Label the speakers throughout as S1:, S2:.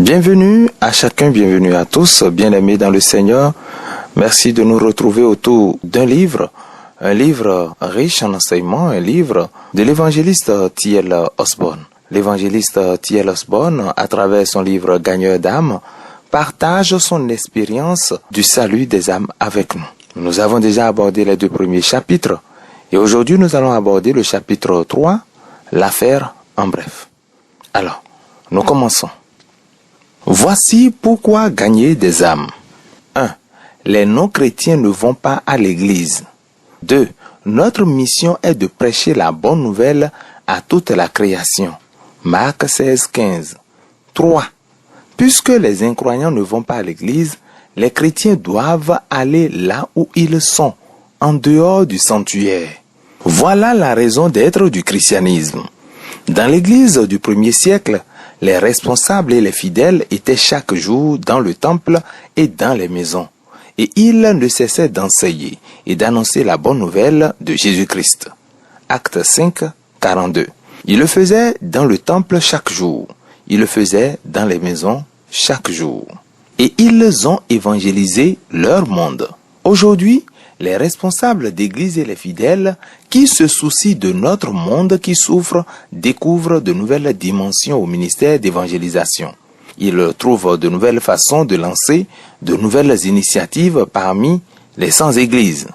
S1: Bienvenue à chacun, bienvenue à tous, bien-aimés dans le Seigneur. Merci de nous retrouver autour d'un livre, un livre riche en enseignements, un livre de l'évangéliste T.L. Osborne. L'évangéliste T.L. Osborne, à travers son livre Gagneur d'âmes, partage son expérience du salut des âmes avec nous. Nous avons déjà abordé les 2 premiers chapitres et aujourd'hui nous allons aborder le chapitre 3, l'affaire en bref. Alors, nous commençons. Voici pourquoi gagner des âmes. 1. Les non-chrétiens ne vont pas à l'église. 2. Notre mission est de prêcher la bonne nouvelle à toute la création. Marc 16, 15. 3. Puisque les incroyants ne vont pas à l'église, les chrétiens doivent aller là où ils sont, en dehors du sanctuaire. Voilà la raison d'être du christianisme. Dans l'église du 1er siècle, les responsables et les fidèles étaient chaque jour dans le temple et dans les maisons, et ils ne cessaient d'enseigner et d'annoncer la bonne nouvelle de Jésus-Christ. Acte 5, 42. Ils le faisaient dans le temple chaque jour, ils le faisaient dans les maisons chaque jour. Et ils ont évangélisé leur monde. Aujourd'hui, les responsables d'église et les fidèles qui se soucient de notre monde qui souffre découvrent de nouvelles dimensions au ministère d'évangélisation. Ils trouvent de nouvelles façons de lancer de nouvelles initiatives parmi les sans-églises.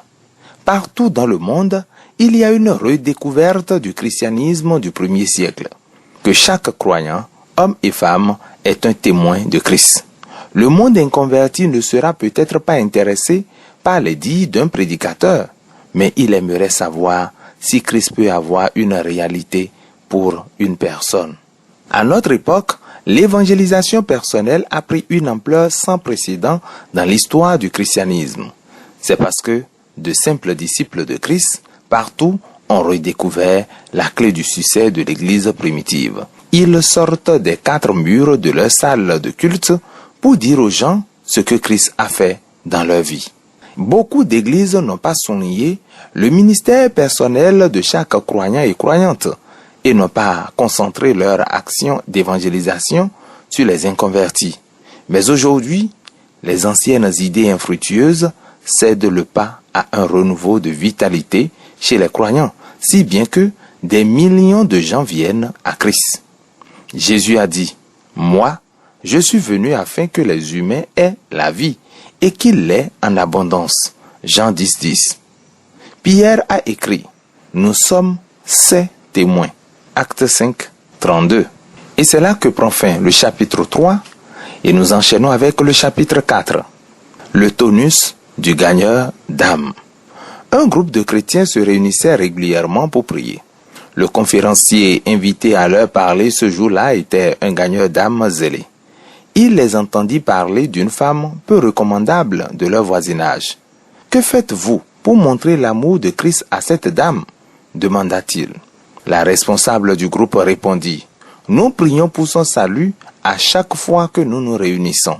S1: Partout dans le monde, il y a une redécouverte du christianisme du 1er siècle. Que chaque croyant, homme et femme, est un témoin de Christ. Le monde inconverti ne sera peut-être pas intéressé par les dires d'un prédicateur, mais il aimerait savoir si Christ peut avoir une réalité pour une personne. À notre époque, l'évangélisation personnelle a pris une ampleur sans précédent dans l'histoire du christianisme. C'est parce que de simples disciples de Christ, partout, ont redécouvert la clé du succès de l'Église primitive. Ils sortent des 4 murs de leur salle de culte pour dire aux gens ce que Christ a fait dans leur vie. Beaucoup d'églises n'ont pas souligné le ministère personnel de chaque croyant et croyante et n'ont pas concentré leur action d'évangélisation sur les inconvertis. Mais aujourd'hui, les anciennes idées infructueuses cèdent le pas à un renouveau de vitalité chez les croyants, si bien que des millions de gens viennent à Christ. Jésus a dit, « Moi, je suis venu afin que les humains aient la vie et qu'il l'ait en abondance. » Jean 10, 10. Pierre a écrit, « Nous sommes ses témoins. » Acte 5, 32. Et c'est là que prend fin le chapitre 3 et nous enchaînons avec le chapitre 4. Le tonus du gagneur d'âmes. Un groupe de chrétiens se réunissait régulièrement pour prier. Le conférencier invité à leur parler ce jour-là était un gagneur d'âmes zélé. Il les entendit parler d'une femme peu recommandable de leur voisinage. « Que faites-vous pour montrer l'amour de Christ à cette dame ?» demanda-t-il. La responsable du groupe répondit, « Nous prions pour son salut à chaque fois que nous nous réunissons. »«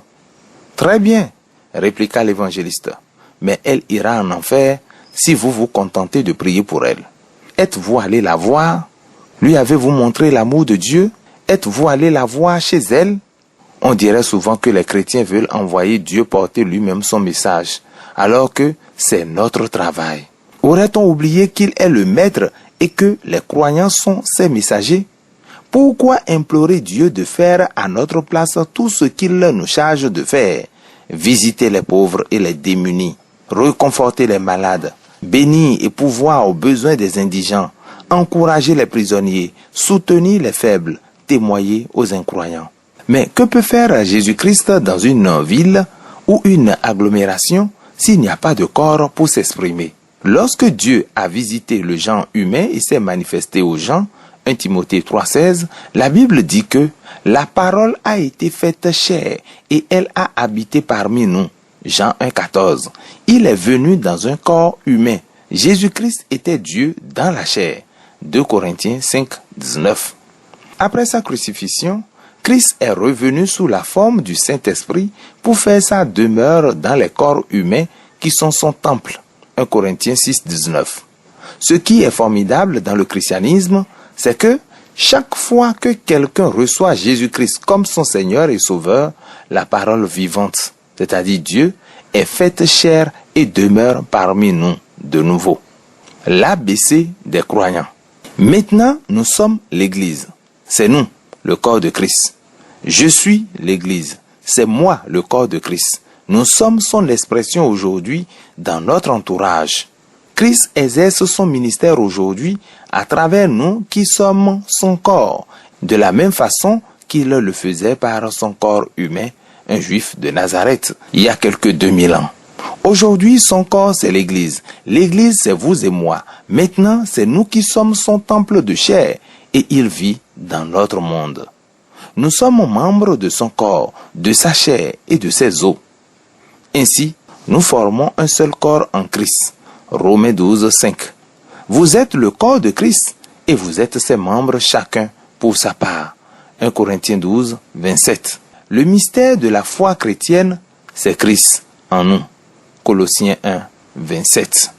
S1: Très bien, » répliqua l'évangéliste, « mais elle ira en enfer si vous vous contentez de prier pour elle. Êtes-vous allé la voir? Lui avez-vous montré l'amour de Dieu? Êtes-vous allé la voir chez elle? » On dirait souvent que les chrétiens veulent envoyer Dieu porter lui-même son message, alors que c'est notre travail. Aurait-on oublié qu'il est le maître et que les croyants sont ses messagers? Pourquoi implorer Dieu de faire à notre place tout ce qu'il nous charge de faire? Visiter les pauvres et les démunis, réconforter les malades, bénir et pourvoir aux besoins des indigents, encourager les prisonniers, soutenir les faibles, témoigner aux incroyants. Mais que peut faire Jésus-Christ dans une ville ou une agglomération s'il n'y a pas de corps pour s'exprimer? Lorsque Dieu a visité le genre humain et s'est manifesté aux gens, 1 Timothée 3,16, la Bible dit que la parole a été faite chair et elle a habité parmi nous. Jean 1,14. Il est venu dans un corps humain. Jésus-Christ était Dieu dans la chair. 2 Corinthiens 5,19. Après sa crucifixion, Christ est revenu sous la forme du Saint-Esprit pour faire sa demeure dans les corps humains qui sont son temple. 1 Corinthiens 6, 19. Ce qui est formidable dans le christianisme, c'est que Chaque fois que quelqu'un reçoit Jésus-Christ comme son Seigneur et Sauveur, la parole vivante, c'est-à-dire Dieu, est faite chair et demeure parmi nous de nouveau. L'ABC des croyants. Maintenant, nous sommes l'Église. C'est nous, le corps de Christ. Je suis l'Église. C'est moi, le corps de Christ. Nous sommes son expression aujourd'hui dans notre entourage. Christ exerce son ministère aujourd'hui à travers nous qui sommes son corps, de la même façon qu'il le faisait par son corps humain, un juif de Nazareth, il y a quelques 2000 ans. Aujourd'hui, son corps, c'est l'Église. L'Église, c'est vous et moi. Maintenant, c'est nous qui sommes son temple de chair et il vit dans notre monde. Nous sommes membres de son corps, de sa chair et de ses os. Ainsi, nous formons un seul corps en Christ. Romains 12, 5. Vous êtes le corps de Christ et vous êtes ses membres chacun pour sa part. 1 Corinthiens 12, 27. Le mystère de la foi chrétienne, c'est Christ en nous. Colossiens 1, 27.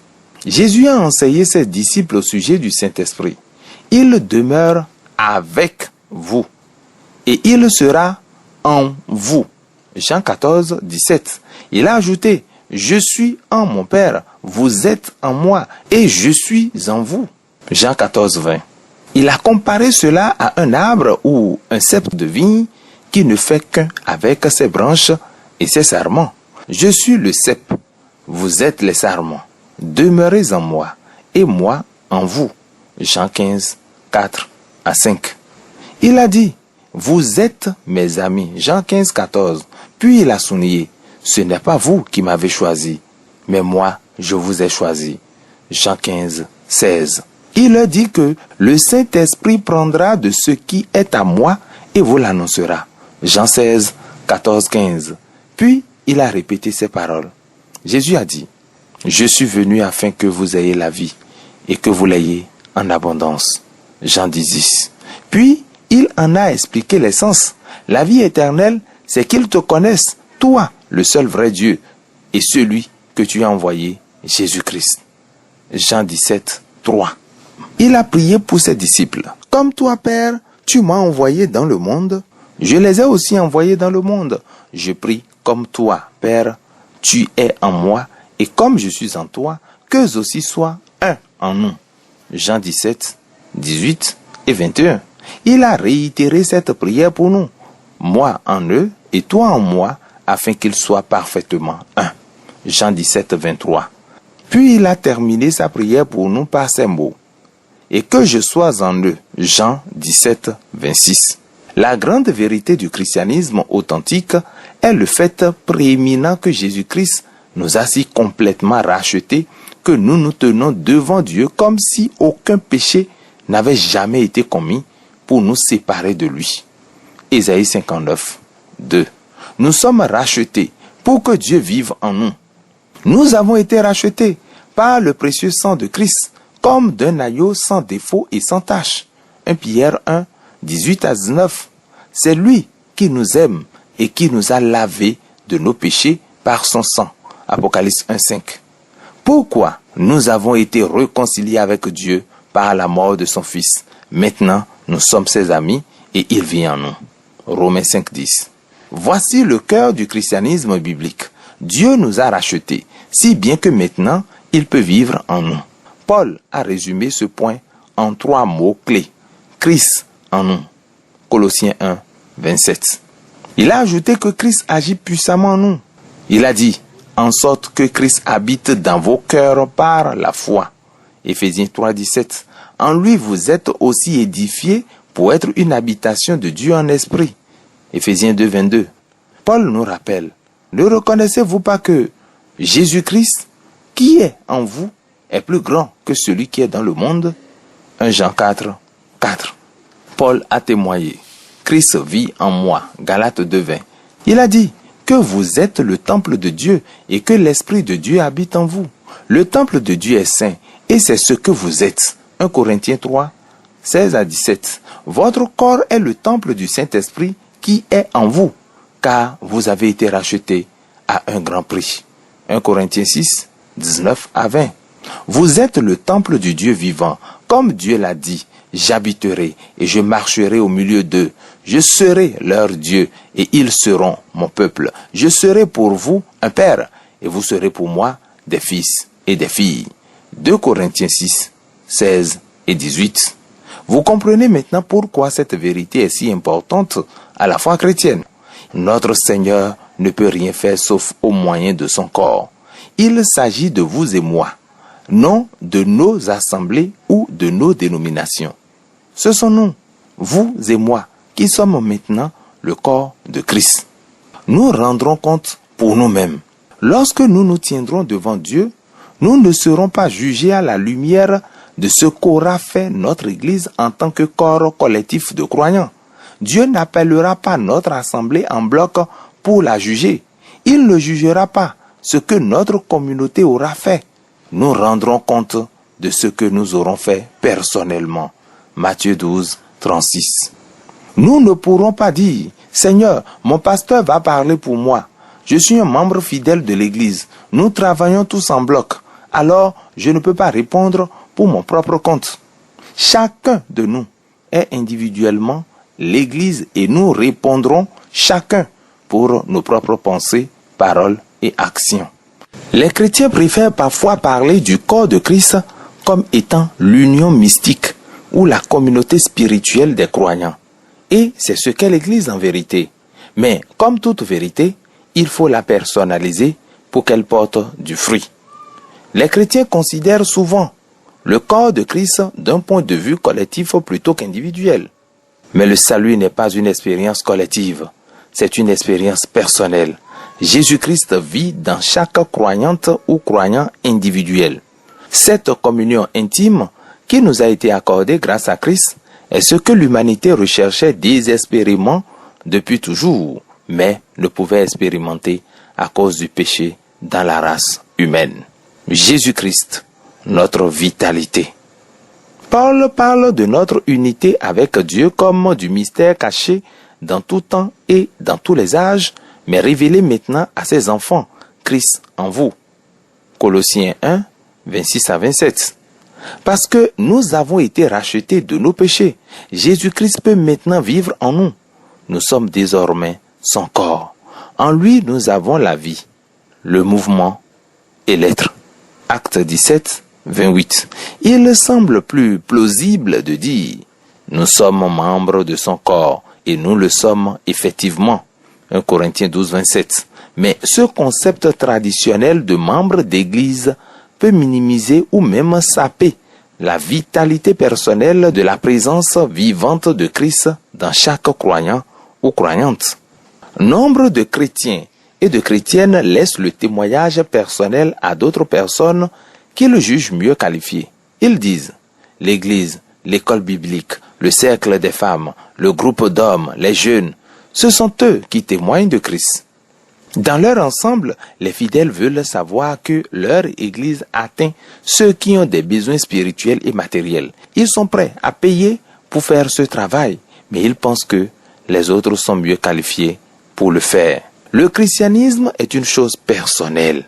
S1: Jésus a enseigné ses disciples au sujet du Saint-Esprit. Il demeure avec vous et il sera en vous. Jean 14, 17. Il a ajouté, je suis en mon Père, vous êtes en moi et je suis en vous. Jean 14, 20. Il a comparé cela à un arbre ou un cep de vigne qui ne fait qu'un avec ses branches et ses sarments. Je suis le cep, vous êtes les sarments. Demeurez en moi et moi en vous. Jean 15, 4 à 5. Il a dit, vous êtes mes amis. Jean 15, 14. Puis il a souligné, ce n'est pas vous qui m'avez choisi, mais moi, je vous ai choisi. Jean 15, 16. Il a dit que le Saint-Esprit prendra de ce qui est à moi et vous l'annoncera. Jean 16, 14, 15. Puis il a répété ces paroles. Jésus a dit, je suis venu afin que vous ayez la vie et que vous l'ayez en abondance. Jean 10, 10. Puis il en a expliqué l'essence. La vie éternelle, c'est qu'ils te connaissent, toi, le seul vrai Dieu, et celui que tu as envoyé, Jésus-Christ. Jean 17, 3. Il a prié pour ses disciples. Comme toi, Père, tu m'as envoyé dans le monde, je les ai aussi envoyés dans le monde. Je prie comme toi, Père, tu es en moi, et comme je suis en toi, qu'eux aussi soient un en nous. Jean 17, 18 et 21. Il a réitéré cette prière pour nous. Moi en eux et toi en moi, afin qu'ils soient parfaitement un. Jean 17, 23. Puis il a terminé sa prière pour nous par ces mots. Et que je sois en eux. Jean 17, 26. La grande vérité du christianisme authentique est le fait prééminent que Jésus-Christ nous a si complètement rachetés que nous nous tenons devant Dieu comme si aucun péché n'avait jamais été commis pour nous séparer de lui. Ésaïe 59, 2. Nous sommes rachetés pour que Dieu vive en nous. Nous avons été rachetés par le précieux sang de Christ, comme d'un agneau sans défaut et sans tache. 1 Pierre 1, 18 à 19. C'est lui qui nous aime et qui nous a lavés de nos péchés par son sang. Apocalypse 1, 5. Pourquoi nous avons été réconciliés avec Dieu par la mort de son Fils. Maintenant, nous sommes ses amis et il vit en nous. Romains 5, 10. Voici le cœur du christianisme biblique. Dieu nous a rachetés, si bien que maintenant, il peut vivre en nous. Paul a résumé ce point en 3 mots clés. Christ en nous. Colossiens 1, 27. Il a ajouté que Christ agit puissamment en nous. Il a dit, en sorte que Christ habite dans vos cœurs par la foi. Éphésiens 3, 17. En lui, vous êtes aussi édifiés pour être une habitation de Dieu en esprit. Éphésiens 2, 22. Paul nous rappelle, ne reconnaissez-vous pas que Jésus-Christ, qui est en vous, est plus grand que celui qui est dans le monde? 1 Jean 4, 4. Paul a témoigné, Christ vit en moi. Galates 2, 20. Il a dit que vous êtes le temple de Dieu et que l'Esprit de Dieu habite en vous. Le temple de Dieu est saint et c'est ce que vous êtes. 1 Corinthiens 3, 16 à 17. Votre corps est le temple du Saint-Esprit qui est en vous, car vous avez été rachetés à un grand prix. 1 Corinthiens 6, 19 à 20. Vous êtes le temple du Dieu vivant, comme Dieu l'a dit. j'habiterai et je marcherai au milieu d'eux. Je serai leur Dieu et ils seront mon peuple. Je serai pour vous un père et vous serez pour moi des fils et des filles. 2 Corinthiens 6, 16 et 18. Vous comprenez maintenant pourquoi cette vérité est si importante à la foi chrétienne. Notre Seigneur ne peut rien faire sauf au moyen de son corps. Il s'agit de vous et moi, non de nos assemblées ou de nos dénominations. Ce sont nous, vous et moi, qui sommes maintenant le corps de Christ. Nous rendrons compte pour nous-mêmes. Lorsque nous nous tiendrons devant Dieu, nous ne serons pas jugés à la lumière de ce qu'aura fait notre Église en tant que corps collectif de croyants. Dieu n'appellera pas notre assemblée en bloc pour la juger. Il ne jugera pas ce que notre communauté aura fait. Nous rendrons compte de ce que nous aurons fait personnellement. Matthieu 12, 36. Nous ne pourrons pas dire, Seigneur, mon pasteur va parler pour moi. Je suis un membre fidèle de l'Église. Nous travaillons tous en bloc. Alors, je ne peux pas répondre pour mon propre compte. Chacun de nous est individuellement l'Église et nous répondrons chacun pour nos propres pensées, paroles et actions. Les chrétiens préfèrent parfois parler du corps de Christ comme étant l'union mystique ou la communauté spirituelle des croyants. Et c'est ce qu'est l'Église en vérité. Mais comme toute vérité, il faut la personnaliser pour qu'elle porte du fruit. Les chrétiens considèrent souvent le corps de Christ d'un point de vue collectif plutôt qu'individuel. Mais le salut n'est pas une expérience collective, c'est une expérience personnelle. Jésus-Christ vit dans chaque croyante ou croyant individuel. Cette communion intime qui nous a été accordée grâce à Christ est ce que l'humanité recherchait désespérément depuis toujours, mais ne pouvait expérimenter à cause du péché dans la race humaine. Jésus-Christ, notre vitalité. Paul parle de notre unité avec Dieu comme du mystère caché dans tout temps et dans tous les âges, mais révélé maintenant à ses enfants, Christ en vous. Colossiens 1, 26 à 27. Parce que nous avons été rachetés de nos péchés, Jésus-Christ peut maintenant vivre en nous. Nous sommes désormais son corps. En lui, nous avons la vie, le mouvement et l'être. Acte 17, 28. Il semble plus plausible de dire « Nous sommes membres de son corps et nous le sommes effectivement ». 1 Corinthiens 12, 27. Mais ce concept traditionnel de membre d'église peut minimiser ou même saper la vitalité personnelle de la présence vivante de Christ dans chaque croyant ou croyante. Nombre de chrétiens et de chrétiennes laissent le témoignage personnel à d'autres personnes qu'ils jugent mieux qualifiées. Ils disent « l'Église, l'école biblique, le cercle des femmes, le groupe d'hommes, les jeunes, ce sont eux qui témoignent de Christ. » Dans leur ensemble, les fidèles veulent savoir que leur Église atteint ceux qui ont des besoins spirituels et matériels. Ils sont prêts à payer pour faire ce travail, mais ils pensent que les autres sont mieux qualifiés pour le faire. Le christianisme est une chose personnelle.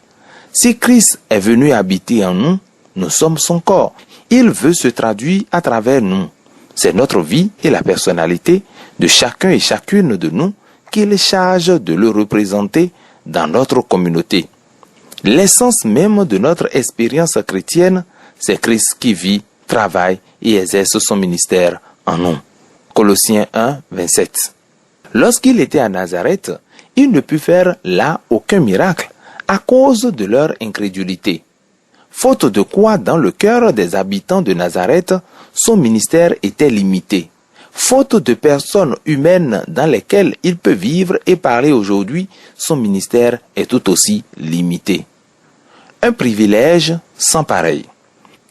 S1: Si Christ est venu habiter en nous, nous sommes son corps. Il veut se traduire à travers nous. C'est notre vie et la personnalité de chacun et chacune de nous qu'il charge de le représenter dans notre communauté. L'essence même de notre expérience chrétienne, c'est Christ qui vit, travaille et exerce son ministère en nous. Colossiens 1, 27. Lorsqu'il était à Nazareth, il ne put faire là aucun miracle à cause de leur incrédulité. Faute de quoi, dans le cœur des habitants de Nazareth, son ministère était limité. Faute de personnes humaines dans lesquelles il peut vivre et parler aujourd'hui, son ministère est tout aussi limité. Un privilège sans pareil.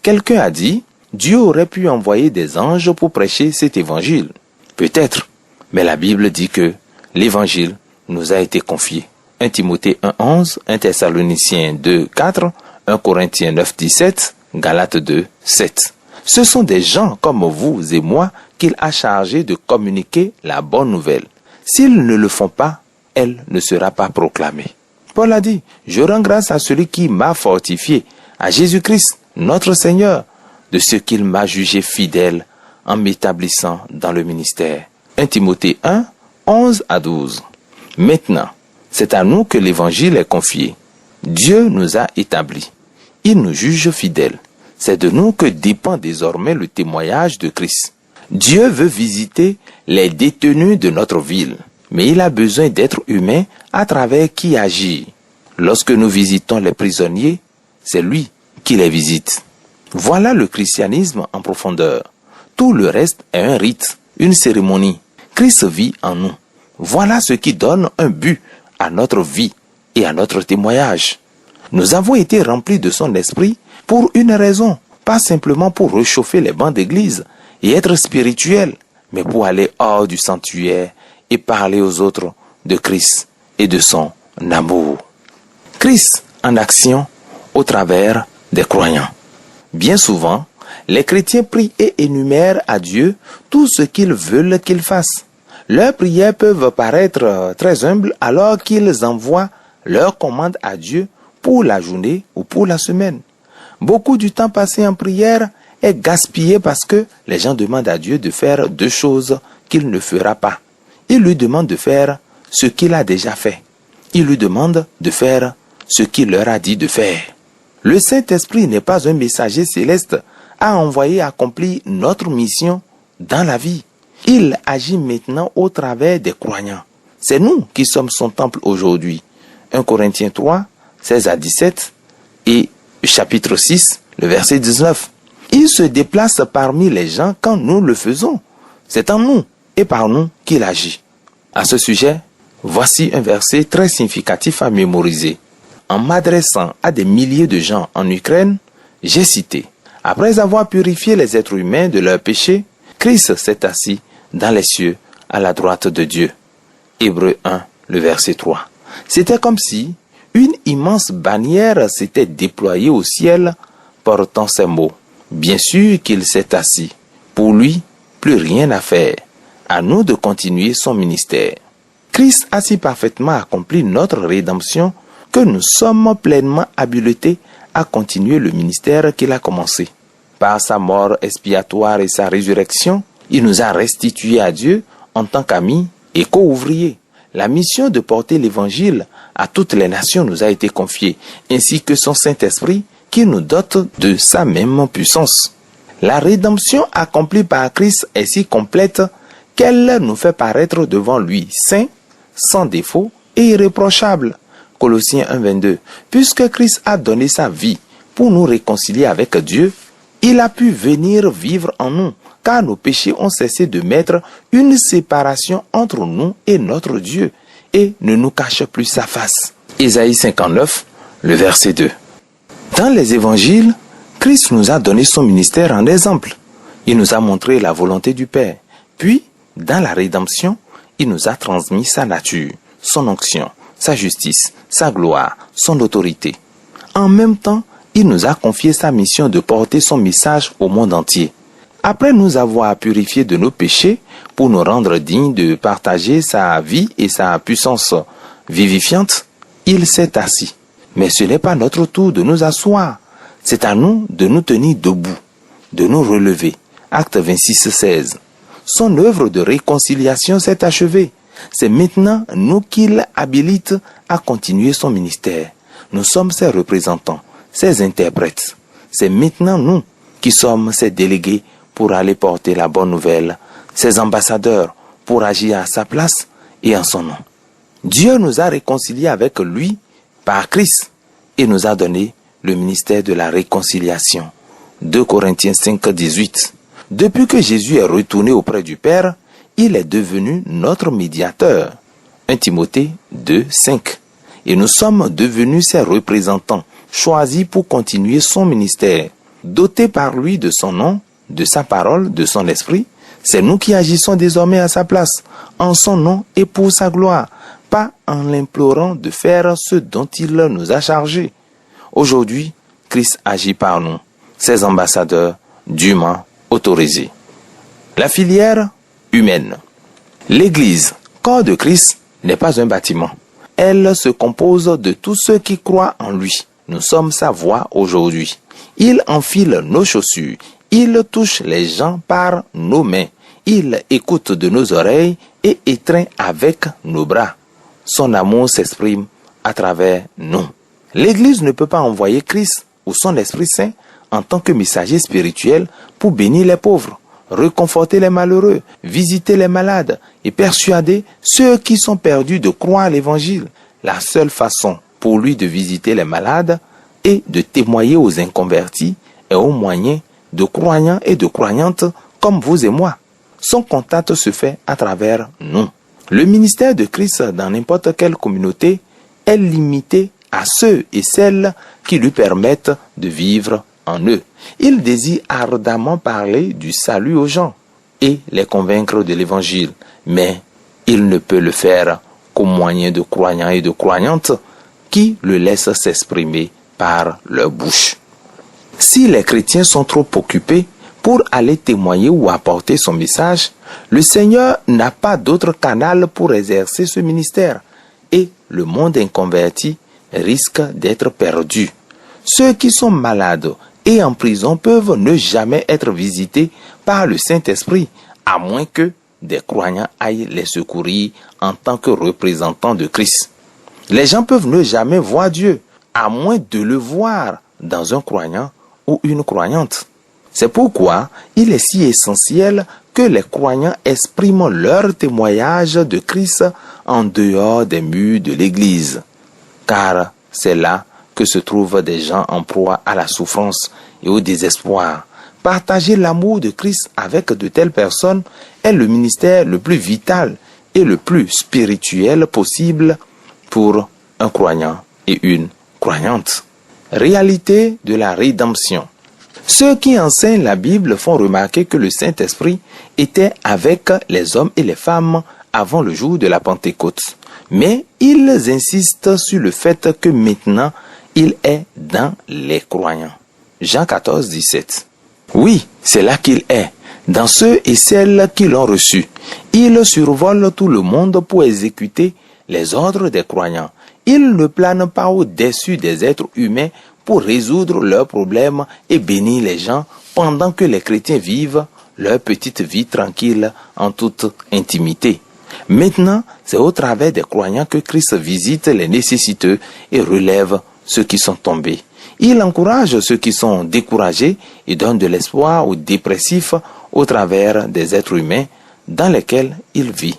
S1: Quelqu'un a dit, Dieu aurait pu envoyer des anges pour prêcher cet évangile. Peut-être, mais la Bible dit que l'évangile nous a été confié. 1 Timothée 1,11, 1 Thessaloniciens 2,4, 1 Corinthiens 9,17, Galates 2,7. Ce sont des gens comme vous et moi qu'il a chargé de communiquer la bonne nouvelle. S'ils ne le font pas, elle ne sera pas proclamée. Paul a dit, je rends grâce à celui qui m'a fortifié, à Jésus-Christ, notre Seigneur, de ce qu'il m'a jugé fidèle en m'établissant dans le ministère. 1 Timothée 1, 11 à 12. Maintenant, c'est à nous que l'évangile est confié. Dieu nous a établis. Il nous juge fidèles. C'est de nous que dépend désormais le témoignage de Christ. Dieu veut visiter les détenus de notre ville, mais il a besoin d'êtres humains à travers qui agir. Lorsque nous visitons les prisonniers, c'est lui qui les visite. Voilà le christianisme en profondeur. Tout le reste est un rite, une cérémonie. Christ vit en nous. Voilà ce qui donne un but à notre vie et à notre témoignage. Nous avons été remplis de son esprit pour une raison, pas simplement pour réchauffer les bancs d'église et être spirituel, mais pour aller hors du sanctuaire et parler aux autres de Christ et de son amour. Christ en action au travers des croyants. Bien souvent, les chrétiens prient et énumèrent à Dieu tout ce qu'ils veulent qu'il fasse. Leurs prières peuvent paraître très humbles alors qu'ils envoient leurs commandes à Dieu pour la journée ou pour la semaine. Beaucoup du temps passé en prière est gaspillé parce que les gens demandent à Dieu de faire deux choses qu'il ne fera pas. Ils lui demandent de faire ce qu'il a déjà fait. Ils lui demandent de faire ce qu'il leur a dit de faire. Le Saint-Esprit n'est pas un messager céleste à envoyer accomplir notre mission dans la vie. Il agit maintenant au travers des croyants. C'est nous qui sommes son temple aujourd'hui. 1 Corinthiens 3, 16 à 17 et chapitre 6, le verset 19. Il se déplace parmi les gens quand nous le faisons. C'est en nous et par nous qu'il agit. À ce sujet, voici un verset très significatif à mémoriser. En m'adressant à des milliers de gens en Ukraine, j'ai cité: après avoir purifié les êtres humains de leurs péchés, Christ s'est assis dans les cieux à la droite de Dieu. Hébreux 1, le verset 3. C'était comme si une immense bannière s'était déployée au ciel portant ces mots. Bien sûr qu'il s'est assis. Pour lui, plus rien à faire. À nous de continuer son ministère. Christ a si parfaitement accompli notre rédemption que nous sommes pleinement habilités à continuer le ministère qu'il a commencé. Par sa mort expiatoire et sa résurrection, il nous a restitués à Dieu en tant qu'amis et co-ouvriers. La mission de porter l'évangile à toutes les nations nous a été confiée, ainsi que son Saint-Esprit qui nous dote de sa même puissance. La rédemption accomplie par Christ est si complète qu'elle nous fait paraître devant lui saints, sans défaut et irréprochables. Colossiens 1, 22. Puisque Christ a donné sa vie pour nous réconcilier avec Dieu, il a pu venir vivre en nous, car nos péchés ont cessé de mettre une séparation entre nous et notre Dieu, et ne nous cache plus sa face. Ésaïe 59, le verset 2. Dans les évangiles, Christ nous a donné son ministère en exemple. Il nous a montré la volonté du Père. Puis, dans la rédemption, il nous a transmis sa nature, son onction, sa justice, sa gloire, son autorité. En même temps, il nous a confié sa mission de porter son message au monde entier. Après nous avoir purifiés de nos péchés pour nous rendre dignes de partager sa vie et sa puissance vivifiante, il s'est assis. Mais ce n'est pas notre tour de nous asseoir. C'est à nous de nous tenir debout, de nous relever. Acte 26, 16. Son œuvre de réconciliation s'est achevée. C'est maintenant nous qu'il habilite à continuer son ministère. Nous sommes ses représentants, ses interprètes. C'est maintenant nous qui sommes ses délégués pour aller porter la bonne nouvelle, ses ambassadeurs pour agir à sa place et en son nom. Dieu nous a réconciliés avec lui par Christ et nous a donné le ministère de la réconciliation. 2 Corinthiens 5, 18. Depuis que Jésus est retourné auprès du Père, il est devenu notre médiateur. 1 Timothée 2, 5. Et nous sommes devenus ses représentants, choisis pour continuer son ministère. Dotés par lui de son nom, de sa parole, de son esprit, c'est nous qui agissons désormais à sa place, en son nom et pour sa gloire, pas en l'implorant de faire ce dont il nous a chargés. Aujourd'hui, Christ agit par nous, ses ambassadeurs dûment autorisés. La filière humaine. L'Église, corps de Christ, n'est pas un bâtiment. Elle se compose de tous ceux qui croient en lui. Nous sommes sa voix aujourd'hui. Il enfile nos chaussures, Il touche les gens par nos mains. Il écoute de nos oreilles et étreint avec nos bras. Son amour s'exprime à travers nous. L'Église ne peut pas envoyer Christ ou son Esprit Saint en tant que messager spirituel pour bénir les pauvres, réconforter les malheureux, visiter les malades et persuader ceux qui sont perdus de croire à l'Évangile. La seule façon pour lui de visiter les malades et de témoigner aux inconvertis est au moyen de croyants et de croyantes comme vous et moi. Son contact se fait à travers nous. Le ministère de Christ dans n'importe quelle communauté est limité à ceux et celles qui lui permettent de vivre en eux. Il désire ardemment parler du salut aux gens et les convaincre de l'Évangile, mais il ne peut le faire qu'au moyen de croyants et de croyantes qui le laissent s'exprimer par leur bouche. Si les chrétiens sont trop occupés pour aller témoigner ou apporter son message, le Seigneur n'a pas d'autre canal pour exercer ce ministère et le monde inconverti risque d'être perdu. Ceux qui sont malades et en prison peuvent ne jamais être visités par le Saint-Esprit, à moins que des croyants aillent les secourir en tant que représentants de Christ. Les gens peuvent ne jamais voir Dieu, à moins de le voir dans un croyant ou une croyante. C'est pourquoi il est si essentiel que les croyants expriment leur témoignage de Christ en dehors des murs de l'Église. Car c'est là que se trouvent des gens en proie à la souffrance et au désespoir. Partager l'amour de Christ avec de telles personnes est le ministère le plus vital et le plus spirituel possible pour un croyant et une croyante. Réalité de la rédemption. Ceux qui enseignent la Bible font remarquer que le Saint-Esprit était avec les hommes et les femmes avant le jour de la Pentecôte. Mais ils insistent sur le fait que maintenant, il est dans les croyants. Jean 14, 17. Oui, c'est là qu'il est, dans ceux et celles qui l'ont reçu. Il survole tout le monde pour exécuter les ordres des croyants. Il ne plane pas au-dessus des êtres humains pour résoudre leurs problèmes et bénir les gens pendant que les chrétiens vivent leur petite vie tranquille en toute intimité. Maintenant, c'est au travers des croyants que Christ visite les nécessiteux et relève ceux qui sont tombés. Il encourage ceux qui sont découragés et donne de l'espoir aux dépressifs au travers des êtres humains dans lesquels il vit.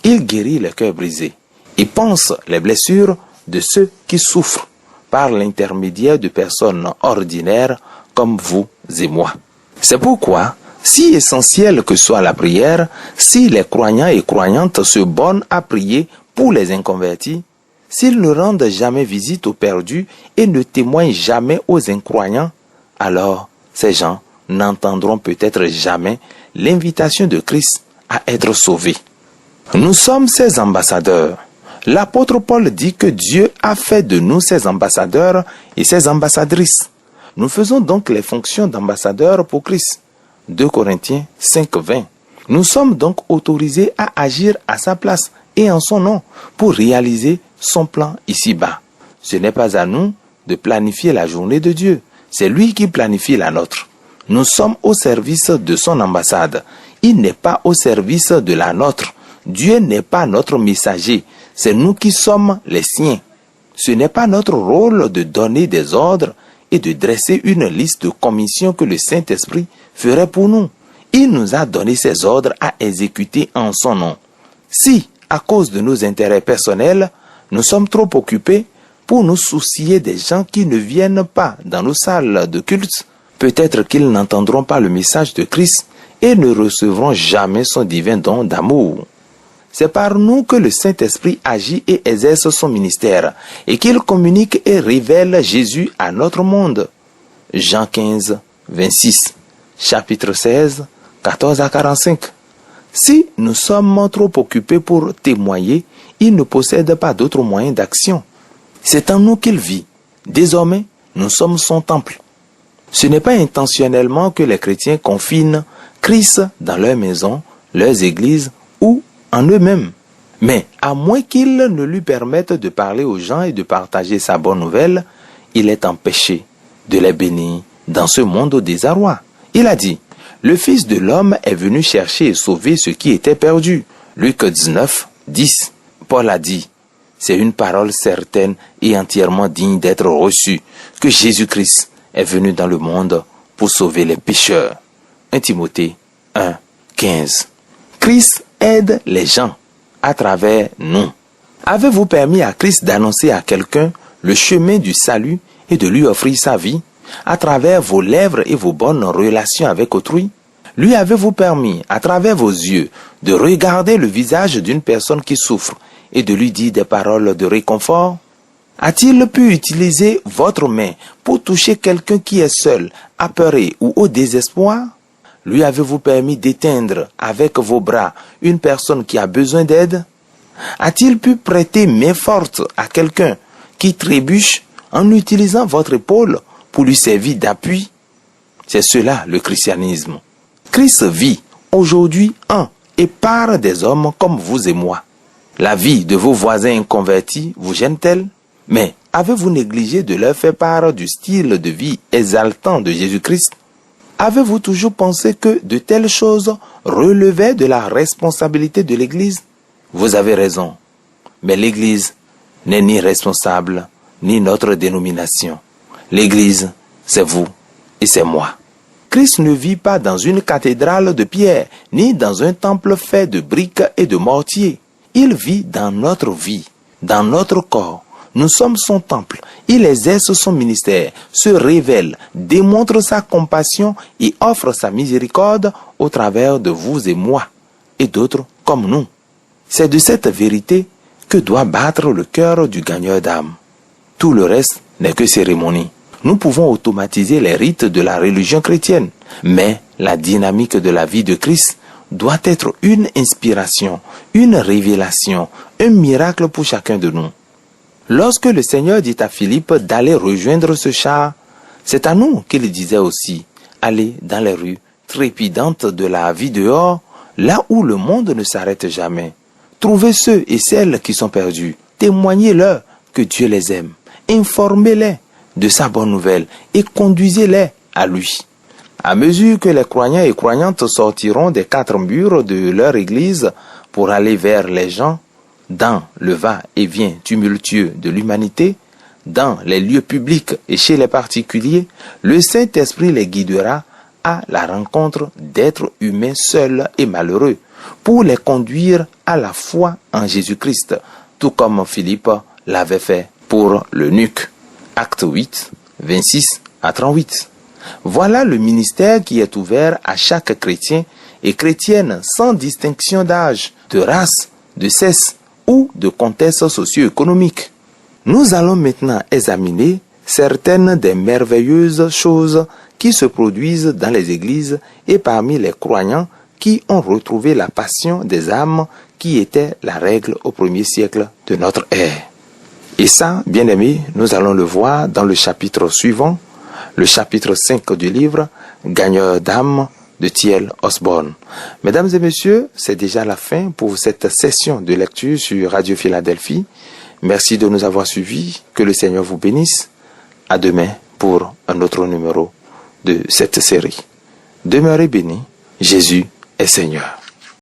S1: Il guérit les cœurs brisés et pense les blessures de ceux qui souffrent par l'intermédiaire de personnes ordinaires comme vous et moi. C'est pourquoi, si essentielle que soit la prière, si les croyants et croyantes se bornent à prier pour les inconvertis, s'ils ne rendent jamais visite aux perdus et ne témoignent jamais aux incroyants, alors ces gens n'entendront peut-être jamais l'invitation de Christ à être sauvés. Nous sommes ses ambassadeurs. L'apôtre Paul dit que Dieu a fait de nous ses ambassadeurs et ses ambassadrices. Nous faisons donc les fonctions d'ambassadeurs pour Christ. 2 Corinthiens 5, 20. Nous sommes donc autorisés à agir à sa place et en son nom pour réaliser son plan ici-bas. Ce n'est pas à nous de planifier la journée de Dieu. C'est lui qui planifie la nôtre. Nous sommes au service de son ambassade. Il n'est pas au service de la nôtre. Dieu n'est pas notre messager. C'est nous qui sommes les siens. Ce n'est pas notre rôle de donner des ordres et de dresser une liste de commissions que le Saint-Esprit ferait pour nous. Il nous a donné ces ordres à exécuter en son nom. Si, à cause de nos intérêts personnels, nous sommes trop occupés pour nous soucier des gens qui ne viennent pas dans nos salles de culte, peut-être qu'ils n'entendront pas le message de Christ et ne recevront jamais son divin don d'amour. C'est par nous que le Saint-Esprit agit et exerce son ministère et qu'il communique et révèle Jésus à notre monde. Jean 15, 26, chapitre 16, 14 à 45. Si nous sommes trop occupés pour témoigner, il ne possède pas d'autre moyen d'action. C'est en nous qu'il vit. Désormais, nous sommes son temple. Ce n'est pas intentionnellement que les chrétiens confinent Christ dans leur maison, leurs églises ou en eux-mêmes. Mais à moins qu'ils ne lui permettent de parler aux gens et de partager sa bonne nouvelle, il est empêché de les bénir dans ce monde au désarroi. Il a dit, le Fils de l'homme est venu chercher et sauver ce qui était perdu. Luc 19, 10. Paul a dit, c'est une parole certaine et entièrement digne d'être reçue que Jésus-Christ est venu dans le monde pour sauver les pécheurs. 1 Timothée 1, 15. Christ aide les gens à travers nous. Avez-vous permis à Christ d'annoncer à quelqu'un le chemin du salut et de lui offrir sa vie à travers vos lèvres et vos bonnes relations avec autrui? Lui avez-vous permis, à travers vos yeux, de regarder le visage d'une personne qui souffre et de lui dire des paroles de réconfort? A-t-il pu utiliser votre main pour toucher quelqu'un qui est seul, apeuré ou au désespoir? Lui avez-vous permis d'éteindre avec vos bras une personne qui a besoin d'aide? A-t-il pu prêter main forte à quelqu'un qui trébuche en utilisant votre épaule pour lui servir d'appui? C'est cela le christianisme. Christ vit aujourd'hui en et par des hommes comme vous et moi. La vie de vos voisins inconvertis vous gêne-t-elle? Mais avez-vous négligé de leur faire part du style de vie exaltant de Jésus-Christ? Avez-vous toujours pensé que de telles choses relevaient de la responsabilité de l'Église? Vous avez raison, mais l'Église n'est ni responsable, ni notre dénomination. L'Église, c'est vous et c'est moi. Christ ne vit pas dans une cathédrale de pierre, ni dans un temple fait de briques et de mortier. Il vit dans notre vie, dans notre corps. Nous sommes son temple. Il exerce son ministère, se révèle, démontre sa compassion et offre sa miséricorde au travers de vous et moi, et d'autres comme nous. C'est de cette vérité que doit battre le cœur du gagneur d'âme. Tout le reste n'est que cérémonie. Nous pouvons automatiser les rites de la religion chrétienne, mais la dynamique de la vie de Christ doit être une inspiration, une révélation, un miracle pour chacun de nous. Lorsque le Seigneur dit à Philippe d'aller rejoindre ce char, c'est à nous qu'il disait aussi, allez dans les rues trépidantes de la vie dehors, là où le monde ne s'arrête jamais. Trouvez ceux et celles qui sont perdus, témoignez-leur que Dieu les aime, informez-les de sa bonne nouvelle et conduisez-les à lui. À mesure que les croyants et croyantes sortiront des 4 murs de leur église pour aller vers les gens, dans le va-et-vient tumultueux de l'humanité, dans les lieux publics et chez les particuliers, le Saint-Esprit les guidera à la rencontre d'êtres humains seuls et malheureux, pour les conduire à la foi en Jésus-Christ, tout comme Philippe l'avait fait pour l'eunuque. Acte 8, 26 à 38. Voilà le ministère qui est ouvert à chaque chrétien et chrétienne sans distinction d'âge, de race, de sexe ou de contexte socio-économique. Nous allons maintenant examiner certaines des merveilleuses choses qui se produisent dans les églises et parmi les croyants qui ont retrouvé la passion des âmes qui était la règle au 1er siècle de notre ère. Et ça, bien aimés, nous allons le voir dans le chapitre suivant, le chapitre 5 du livre « Gagneur d'âme » de T.L. Osborne. Mesdames et messieurs, c'est déjà la fin pour cette session de lecture sur Radio Philadelphie. Merci de nous avoir suivis. Que le Seigneur vous bénisse. À demain pour un autre numéro de cette série. Demeurez bénis. Jésus est Seigneur.